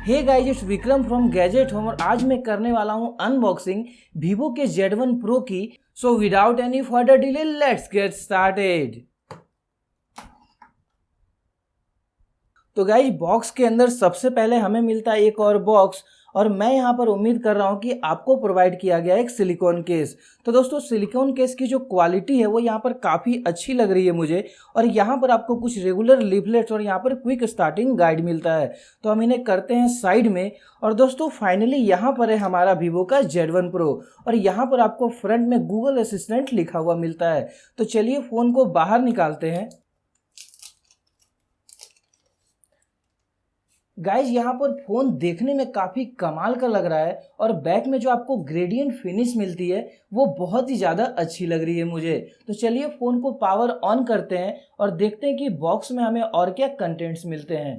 Hey guys, it's Vikram from gadget home और आज मैं करने वाला हूं अनबॉक्सिंग वीवो के Z1 Pro की। So without any further delay let's get started. तो गाइस, बॉक्स के अंदर सबसे पहले हमें मिलता है एक और बॉक्स और मैं यहाँ पर उम्मीद कर रहा हूँ कि आपको प्रोवाइड किया गया एक सिलिकॉन केस। तो दोस्तों, सिलिकॉन केस की जो क्वालिटी है वो यहाँ पर काफ़ी अच्छी लग रही है मुझे। और यहाँ पर आपको कुछ रेगुलर लीफलेट्स और यहाँ पर क्विक स्टार्टिंग गाइड मिलता है। तो हम इन्हें करते हैं साइड में। और दोस्तों, फाइनली यहाँ पर है हमारा वीवो का Z1 Pro और यहाँ पर आपको फ्रंट में गूगल असिस्टेंट लिखा हुआ मिलता है। तो चलिए फ़ोन को बाहर निकालते हैं। गाइज, यहाँ पर फ़ोन देखने में काफ़ी कमाल का लग रहा है और बैक में जो आपको ग्रेडियंट फिनिश मिलती है वो बहुत ही ज़्यादा अच्छी लग रही है मुझे। तो चलिए फ़ोन को पावर ऑन करते हैं और देखते हैं कि बॉक्स में हमें और क्या कंटेंट्स मिलते हैं।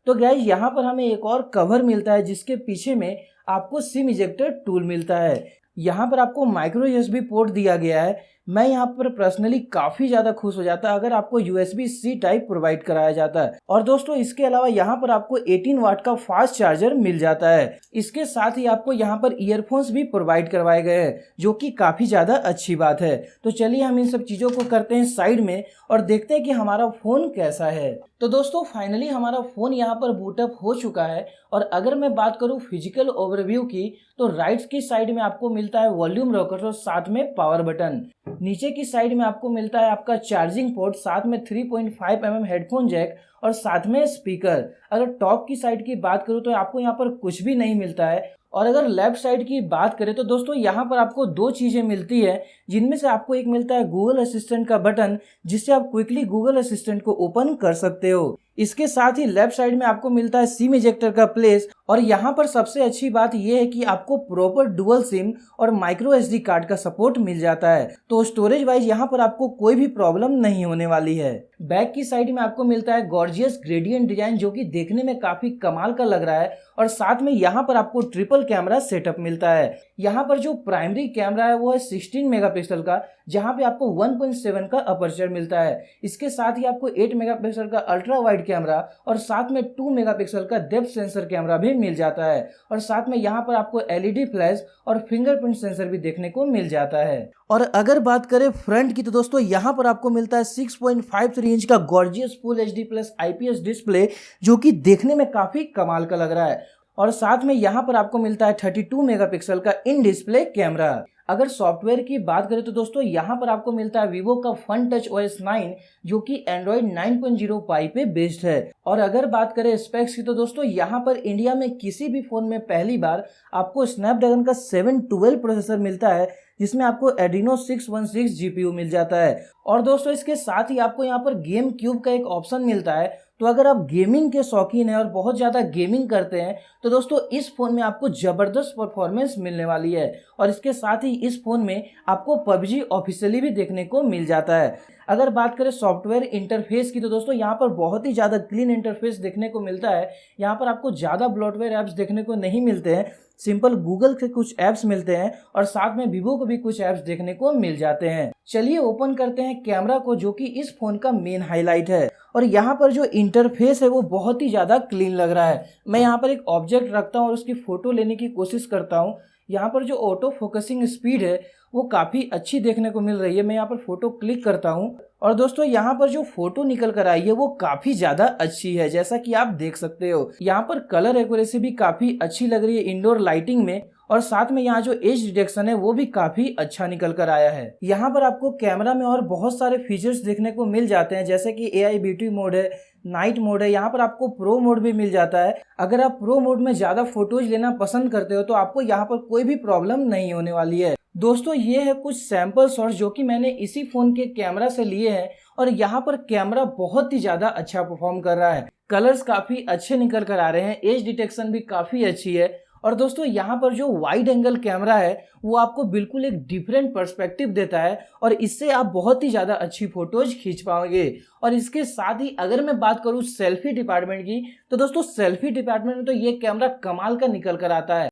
तो गाइज, यहाँ पर हमें एक और कवर मिलता है जिसके पीछे में आपको सिम इजेक्टर टूल मिलता है। यहाँ पर आपको माइक्रो USB पोर्ट दिया गया है। मैं यहाँ पर पर्सनली काफ़ी ज़्यादा खुश हो जाता अगर आपको USB-C टाइप प्रोवाइड कराया जाता है। और दोस्तों, इसके अलावा यहाँ पर आपको 18 वाट का फास्ट चार्जर मिल जाता है। इसके साथ ही आपको यहाँ पर ईयरफोन्स भी प्रोवाइड करवाए गए हैं जो कि काफ़ी ज़्यादा अच्छी बात है। तो चलिए हम इन सब चीज़ों को करते हैं साइड में और देखते हैं कि हमारा फ़ोन कैसा है। तो दोस्तों, फाइनली हमारा फ़ोन यहाँ पर बूटअप हो चुका है। और अगर मैं बात करूँ फिजिकल ओवरव्यू की, तो राइट की साइड में आपको मिलता है वॉल्यूम रॉकर और साथ में पावर बटन। नीचे की साइड में आपको मिलता है आपका चार्जिंग पोर्ट, साथ में 3.5 mm हेडफोन जैक और साथ में स्पीकर। अगर टॉप की साइड की बात करूँ तो आपको यहाँ पर कुछ भी नहीं मिलता है। और अगर लेफ्ट साइड की बात करें तो दोस्तों, यहाँ पर आपको दो चीज़ें मिलती है जिनमें से आपको एक मिलता है गूगल असिस्टेंट का बटन जिससे आप क्विकली गूगल असिस्टेंट को ओपन कर सकते हो। इसके साथ ही लेफ्ट साइड में आपको मिलता है सिम इजेक्टर का प्लेस। और यहाँ पर सबसे अच्छी बात यह है कि आपको प्रॉपर डुअल सिम और माइक्रो SD कार्ड का सपोर्ट मिल जाता है। तो स्टोरेज वाइज यहाँ पर आपको कोई भी प्रॉब्लम नहीं होने वाली है। बैक की साइड में आपको मिलता है गॉर्जियस ग्रेडियंट डिजाइन जो कि देखने में काफी कमाल का लग रहा है। और साथ में यहाँ पर आपको ट्रिपल कैमरा सेटअप मिलता है। यहाँ पर जो प्राइमरी कैमरा है वो है 16 मेगापिक्सल का, जहाँ पे आपको 1.7 का अपर्चर मिलता है। इसके साथ ही आपको 8 मेगापिक्सल का अल्ट्रा वाइड कैमरा और साथ में 2 मेगापिक्सल का डेप्थ सेंसर कैमरा भी मिल जाता है। और साथ में यहाँ पर आपको LED फ्लैश और फिंगरप्रिंट सेंसर भी देखने को मिल जाता है। और अगर बात करें फ्रंट की तो दोस्तों, यहाँ पर आपको मिलता है 6.53 इंच का gorgeous full HD plus IPS display जो कि देखने में काफी कमाल का लग रहा है। और साथ में यहाँ पर आपको मिलता है 32 मेगापिक्सल का इन डिस्प्ले कैमरा। अगर सॉफ्टवेयर की बात करें तो दोस्तों, यहाँ पर आपको मिलता है वीवो का फन टच OS 9 जो कि एंड्रॉइड 9.0 पाई पे बेस्ड है। और अगर बात करें स्पेक्स की तो दोस्तों, यहाँ पर इंडिया में किसी भी फोन में पहली बार आपको स्नैपड्रैगन का 712 प्रोसेसर मिलता है जिसमें आपको एड्रीनो 616 GPU मिल जाता है। और दोस्तों, इसके साथ ही आपको यहाँ पर गेम क्यूब का एक ऑप्शन मिलता है। तो अगर आप गेमिंग के शौकीन हैं और बहुत ज़्यादा गेमिंग करते हैं तो दोस्तों, इस फ़ोन में आपको ज़बरदस्त परफॉर्मेंस मिलने वाली है। और इसके साथ ही इस फ़ोन में आपको PUBG ऑफिशियली भी देखने को मिल जाता है। अगर बात करें सॉफ्टवेयर इंटरफेस की तो दोस्तों, यहाँ पर बहुत ही ज़्यादा क्लीन इंटरफेस देखने को मिलता है। यहाँ पर आपको ज़्यादा ब्लॉटवेयर ऐप्स देखने को नहीं मिलते हैं। सिंपल गूगल के कुछ ऐप्स मिलते हैं और साथ में वीवो को भी कुछ ऐप्स देखने को मिल जाते हैं। चलिए ओपन करते हैं कैमरा को जो कि इस फोन का मेन हाईलाइट है। और यहाँ पर जो इंटरफेस है वो बहुत ही ज़्यादा क्लीन लग रहा है। मैं यहाँ पर एक ऑब्जेक्ट रखता हूँ और उसकी फ़ोटो लेने की कोशिश करता हूँ। यहाँ पर जो ऑटो फोकसिंग स्पीड है वो काफ़ी अच्छी देखने को मिल रही है। मैं यहाँ पर फोटो क्लिक करता हूँ और दोस्तों, यहाँ पर जो फोटो निकल कर आई है वो काफ़ी ज़्यादा अच्छी है, जैसा कि आप देख सकते हो। यहाँ पर कलर एक्यूरेसी भी काफ़ी अच्छी लग रही है इंडोर लाइटिंग में। और साथ में यहाँ जो एज डिटेक्शन है वो भी काफ़ी अच्छा निकल कर आया है। यहाँ पर आपको कैमरा में और बहुत सारे फीचर्स देखने को मिल जाते हैं जैसे कि AI ब्यूटी मोड है, नाइट मोड है। यहाँ पर आपको प्रो मोड भी मिल जाता है। अगर आप प्रो मोड में ज़्यादा फोटोज लेना पसंद करते हो तो आपको यहाँ पर कोई भी प्रॉब्लम नहीं होने वाली है। दोस्तों, ये है कुछ सैंपल शॉट्स जो कि मैंने इसी फ़ोन के कैमरा से लिए हैं और यहाँ पर कैमरा बहुत ही ज़्यादा अच्छा परफॉर्म कर रहा है। कलर्स काफ़ी अच्छे निकल कर आ रहे हैं, एज डिटेक्शन भी काफ़ी अच्छी है। और दोस्तों, यहाँ पर जो वाइड एंगल कैमरा है वो आपको बिल्कुल एक डिफरेंट पर्सपेक्टिव देता है और इससे आप बहुत ही ज़्यादा अच्छी फोटोज खींच पाओगे। और इसके साथ ही अगर मैं बात करूँ सेल्फी डिपार्टमेंट की तो दोस्तों, सेल्फी डिपार्टमेंट में तो ये कैमरा कमाल का निकल कर आता है।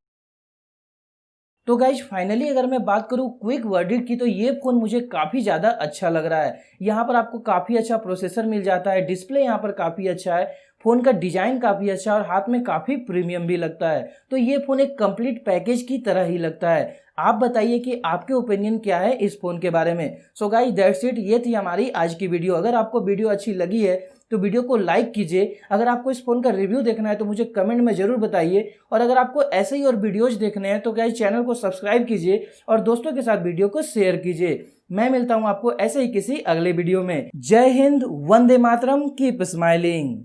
तो गाइज, फाइनली अगर मैं बात करूँ क्विक वर्डिक्ट की तो ये फ़ोन मुझे काफ़ी ज़्यादा अच्छा लग रहा है। यहाँ पर आपको काफ़ी अच्छा प्रोसेसर मिल जाता है, डिस्प्ले यहाँ पर काफ़ी अच्छा है, फ़ोन का डिज़ाइन काफ़ी अच्छा और हाथ में काफ़ी प्रीमियम भी लगता है। तो ये फ़ोन एक कंप्लीट पैकेज की तरह ही लगता है। आप बताइए कि आपके ओपिनियन क्या है इस फ़ोन के बारे में। सो गाइस दैट्स इट, ये थी हमारी आज की वीडियो। अगर आपको वीडियो अच्छी लगी है तो वीडियो को लाइक कीजिए। अगर आपको इस फ़ोन का रिव्यू देखना है तो मुझे कमेंट में ज़रूर बताइए। और अगर आपको ऐसे ही और वीडियोज़ देखने हैं तो गाइस चैनल को सब्सक्राइब कीजिए और दोस्तों के साथ वीडियो को शेयर कीजिए। मैं मिलता हूँ आपको ऐसे ही किसी अगले वीडियो में। जय हिंद, वंदे मातरम, कीप स्माइलिंग।